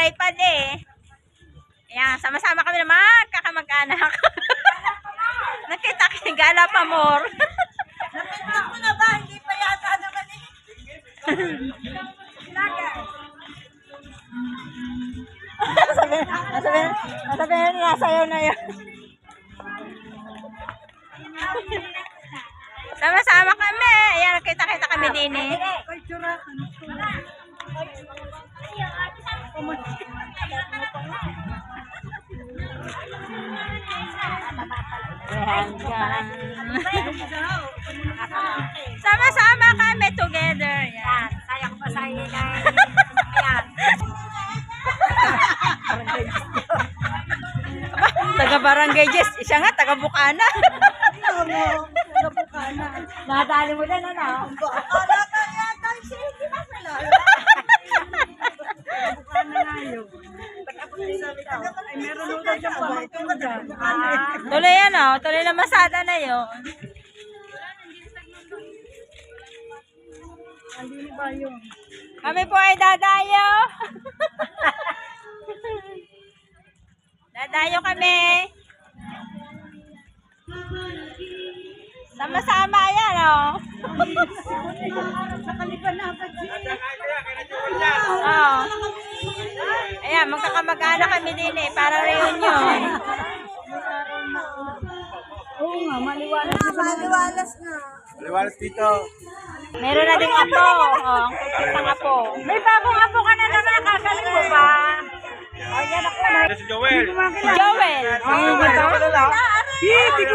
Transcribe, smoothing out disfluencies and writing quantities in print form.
tripod eh. Ayan, sama-sama kami na magkakamag-anak. Nakita ka, gala pa more. Napintak mo na ba? Hindi pa yata naman eh. Sabihin na sayo na yun. Sama-sama kami. Ayan, nakita-kita kami din eh. Sama-sama kami together. Yan. Saya ko pa sa iyo na ayan. Taga Barangay Jess. Siya nga, taga Bukana. Nadali mo na ano? Akala ka yata siya. Hindi ba pala? Bukana na yun. Ay, meron mo na dyan pamangkin dyan. Tuloy yan o. Tuloy na masada na yun. Hindi ba yun? Kami po ay dadayo. Dadayo kami. Sama-sama yan o. Sa kalipan na pa dyan. Oo. Ayan, magkakamag-anak kami din eh. Para reunion. Oo nga, maliwalas na. Maliwalas na. Maliwalas dito. Meron na ding apo. Oh, ang kutit ng apo. May bagong apo ka na naman. Nakakaling mo ba? Si Joel. Joel. Hindi ko